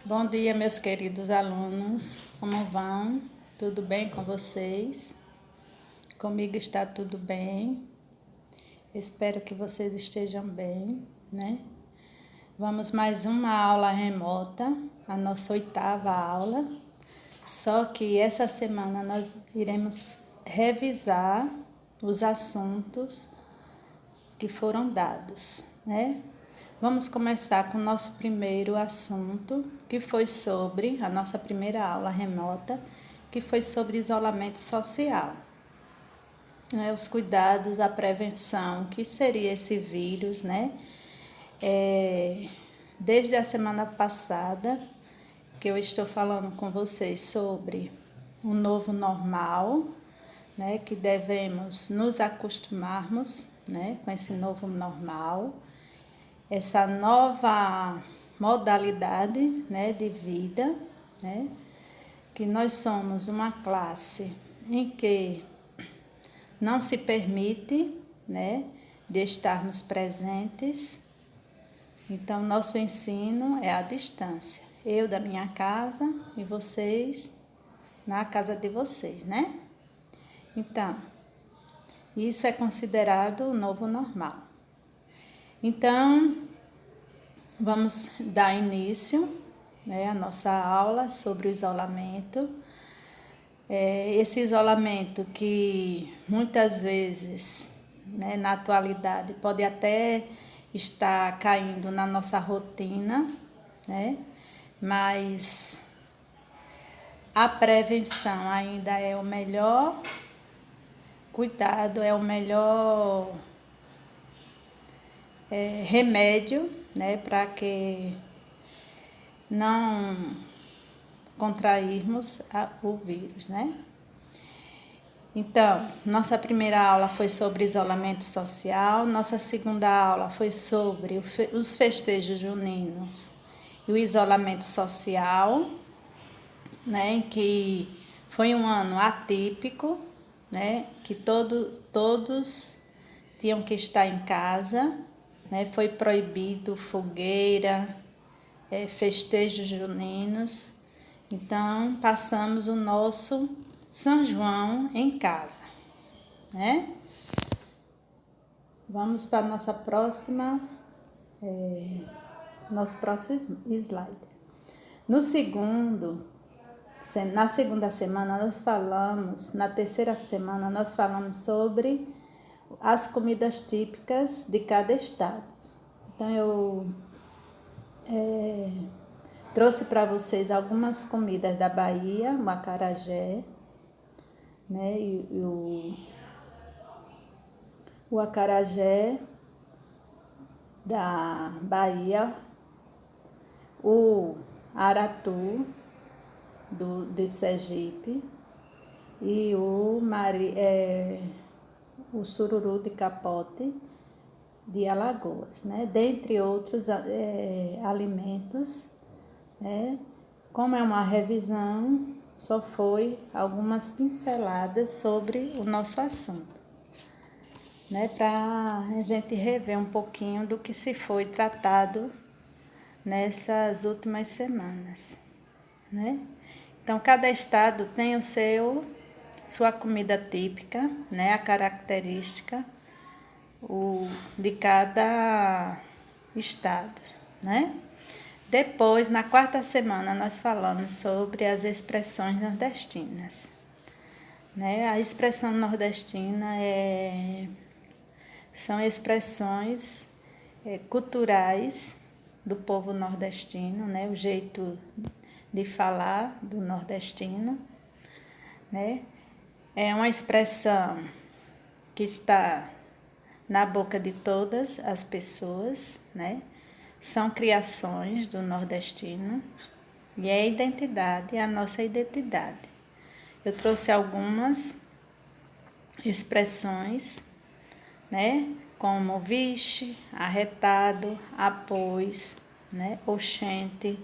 Bom dia, meus queridos alunos. Como vão? Tudo bem com vocês? Comigo está tudo bem. Espero que vocês estejam bem, né? Vamos mais uma aula remota, a nossa 8ª aula. Só que essa semana nós iremos revisar os assuntos que foram dados, né? Vamos começar com o nosso primeiro assunto, que foi sobre a nossa primeira aula remota, que foi sobre isolamento social. Os cuidados, a prevenção, que seria esse vírus, né? Desde a semana passada, que eu estou falando com vocês sobre o novo normal, né? Que devemos nos acostumarmos, né? Com esse novo normal. Essa nova modalidade, né, de vida, né, que nós somos uma classe em que não se permite, né, de estarmos presentes. Então, nosso ensino é à distância. Eu da minha casa e vocês na casa de vocês, né? Então, isso é considerado o novo normal. Então, vamos dar início, né, à nossa aula sobre o isolamento. Esse isolamento que muitas vezes, né, na atualidade, pode até estar caindo na nossa rotina, né, mas a prevenção ainda é o melhor cuidado, é o melhor remédio, né, para que não contrairmos o vírus, né? Então, nossa primeira aula foi sobre isolamento social, nossa segunda aula foi sobre os festejos juninos e o isolamento social, né, em que foi um ano atípico, né, que todos tinham que estar em casa, né, foi proibido fogueira, festejos juninos. Então, passamos o nosso São João em casa, né? Vamos para nosso próximo slide. Na segunda semana nós falamos, na terceira semana nós falamos sobre as comidas típicas de cada estado. Então, eu trouxe para vocês algumas comidas da Bahia, o acarajé, né? O acarajé da Bahia, o aratu de Sergipe e o sururu de capote de Alagoas, né? Dentre outros alimentos, né? Como é uma revisão, só foi algumas pinceladas sobre o nosso assunto, né? Para a gente rever um pouquinho do que se foi tratado nessas últimas semanas, né? Então, cada estado tem sua comida típica, né? A característica de cada estado, né? Depois, na quarta semana, nós falamos sobre as expressões nordestinas, né? A expressão nordestina são expressões culturais do povo nordestino, né? O jeito de falar do nordestino, né? É uma expressão que está na boca de todas as pessoas, né? São criações do nordestino e é a nossa identidade. Eu trouxe algumas expressões, né? Como vixe, arretado, após, né? Oxente,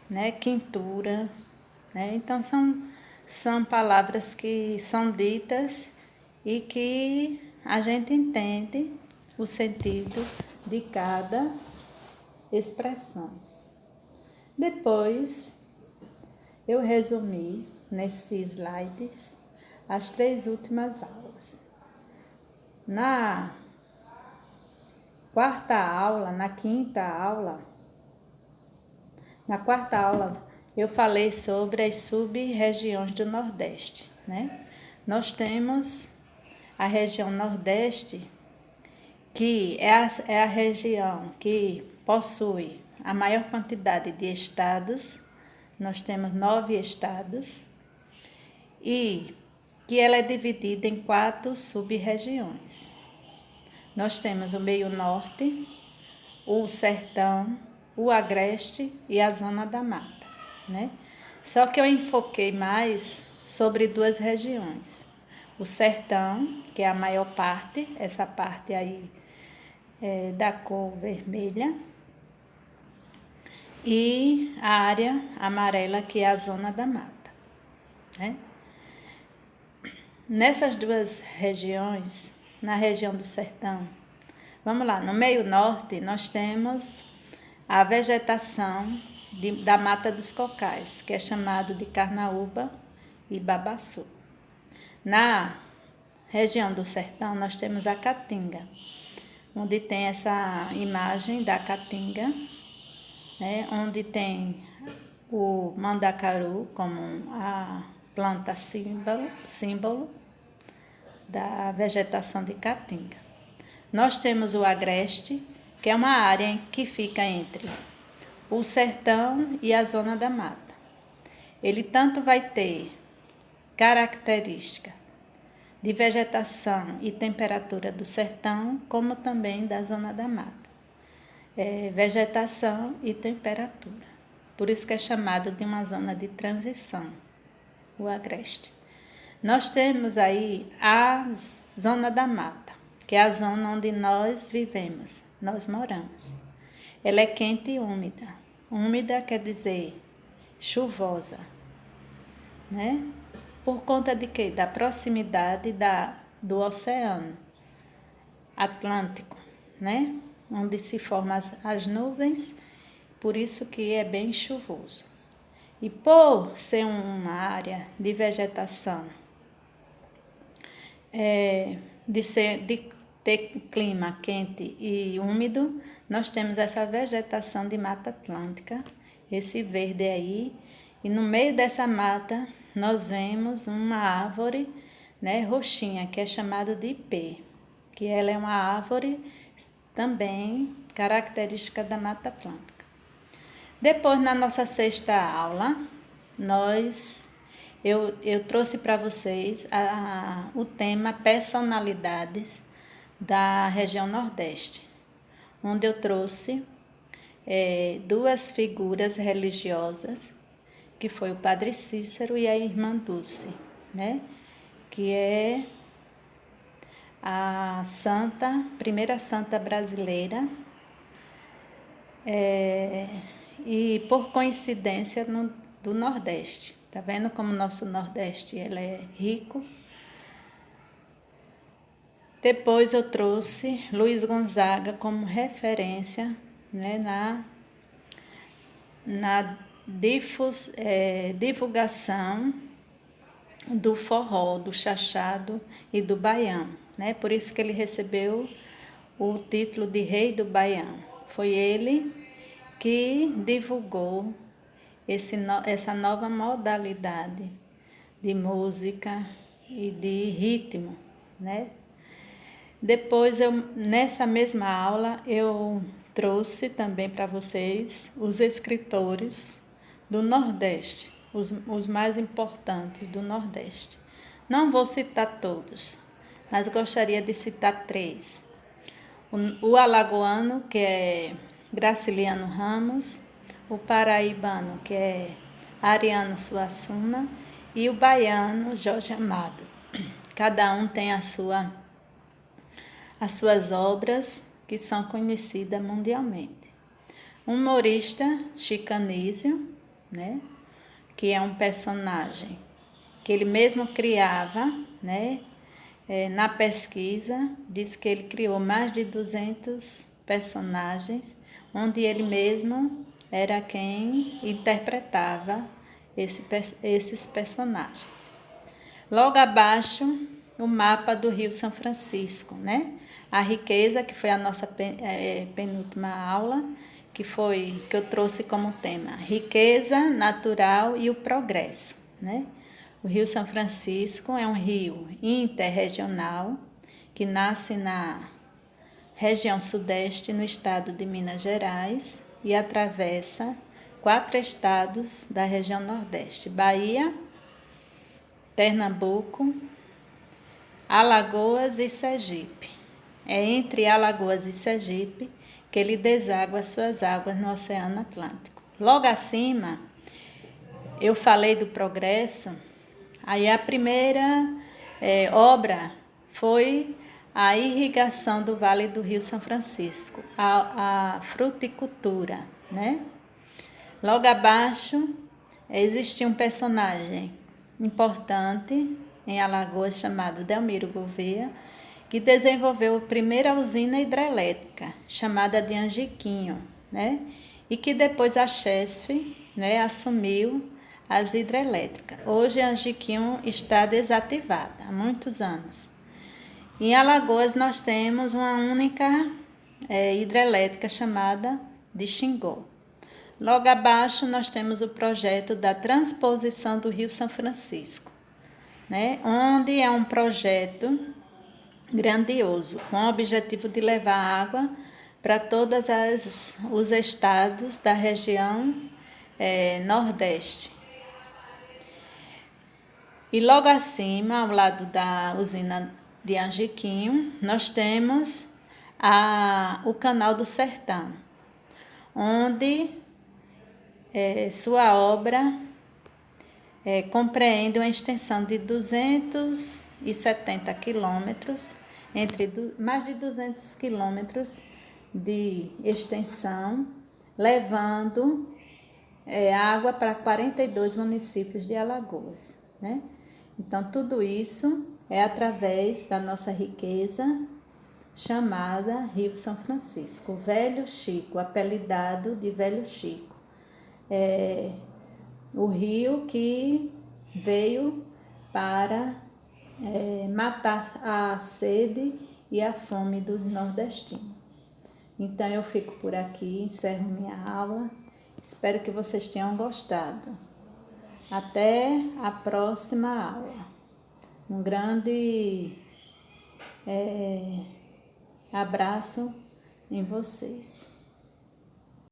né? Quintura, né? Então são palavras que são ditas e que a gente entende o sentido de cada expressão. Depois, eu resumi nesses slides as 3 últimas aulas. Na quarta aula, na quarta aula, eu falei sobre as sub-regiões do Nordeste, né? Nós temos a região Nordeste, que é a região que possui a maior quantidade de estados. Nós temos 9 estados e que ela é dividida em 4 sub-regiões. Nós temos o meio norte, o sertão, o agreste e a zona da mata, né? Só que eu enfoquei mais sobre 2 regiões. O sertão, que é a maior parte, essa parte aí da cor vermelha, e a área amarela, que é a zona da mata, né? Nessas 2 regiões, na região do sertão, vamos lá, no meio norte nós temos a vegetação da Mata dos Cocais, que é chamado de carnaúba e babaçu. Na região do sertão nós temos a caatinga, onde tem essa imagem da caatinga, né, onde tem o mandacaru como a planta símbolo da vegetação de caatinga. Nós temos o agreste, que é uma área que fica entre o sertão e a zona da mata. Ele tanto vai ter característica de vegetação e temperatura do sertão, como também da zona da mata. Vegetação e temperatura. Por isso que é chamado de uma zona de transição, o agreste. Nós temos aí a zona da mata, que é a zona onde nós vivemos, nós moramos. Ela é quente e úmida. Úmida quer dizer chuvosa, né? Por conta de quê? Da proximidade do Oceano Atlântico, né? Onde se formam as nuvens, por isso que é bem chuvoso. E por ser uma área de vegetação, de ter clima quente e úmido, nós temos essa vegetação de Mata Atlântica, esse verde aí, e no meio dessa mata nós vemos uma árvore, né, roxinha, que é chamada de ipê, que ela é uma árvore também característica da Mata Atlântica. Depois, na nossa 6ª aula, eu trouxe para vocês o tema personalidades da região Nordeste, onde eu trouxe 2 figuras religiosas, que foi o Padre Cícero e a Irmã Dulce, né? Que é a primeira santa brasileira, e por coincidência do Nordeste. Tá vendo como o nosso Nordeste ele é rico? Depois eu trouxe Luiz Gonzaga como referência, né, na divulgação do forró, do chachado e do baião, né? Por isso que ele recebeu o título de Rei do Baião. Foi ele que divulgou essa nova modalidade de música e de ritmo, né? Depois, nessa mesma aula, eu trouxe também para vocês os escritores do Nordeste, os mais importantes do Nordeste. Não vou citar todos, mas gostaria de citar 3. O alagoano, que é Graciliano Ramos, o paraibano, que é Ariano Suassuna, e o baiano, Jorge Amado. Cada um tem as suas obras que são conhecidas mundialmente. O humorista Chico Anísio, né, que é um personagem que ele mesmo criava, né, na pesquisa, diz que ele criou mais de 200 personagens, onde ele mesmo era quem interpretava esses personagens. Logo abaixo, o mapa do Rio São Francisco, né? A riqueza, que foi a nossa penúltima aula, que eu trouxe como tema riqueza natural e o progresso, né? O Rio São Francisco é um rio interregional que nasce na região sudeste, no estado de Minas Gerais, e atravessa 4 estados da região nordeste: Bahia, Pernambuco, Alagoas e Sergipe. É entre Alagoas e Sergipe que ele deságua suas águas no Oceano Atlântico. Logo acima, eu falei do progresso, aí a primeira obra foi a irrigação do Vale do Rio São Francisco, a fruticultura, né? Logo abaixo, existia um personagem importante em Alagoas chamado Delmiro Gouveia, que desenvolveu a primeira usina hidrelétrica, chamada de Angiquinho, né? E que depois a Chesf, né, assumiu as hidrelétricas. Hoje a Angiquinho está desativada há muitos anos. Em Alagoas nós temos uma única hidrelétrica chamada de Xingó. Logo abaixo nós temos o projeto da transposição do Rio São Francisco, né? Onde é um projeto grandioso, com o objetivo de levar água para todos os estados da região Nordeste. E logo acima, ao lado da usina de Angiquinho, nós temos o Canal do Sertão, onde sua obra compreende uma extensão de 270 quilômetros, mais de 200 quilômetros de extensão, levando água para 42 municípios de Alagoas, né? Então, tudo isso é através da nossa riqueza chamada Rio São Francisco, o Velho Chico, apelidado de Velho Chico. O rio que veio para matar a sede e a fome dos nordestinos. Então eu fico por aqui, encerro minha aula. Espero que vocês tenham gostado. Até a próxima aula. Um grande abraço em vocês.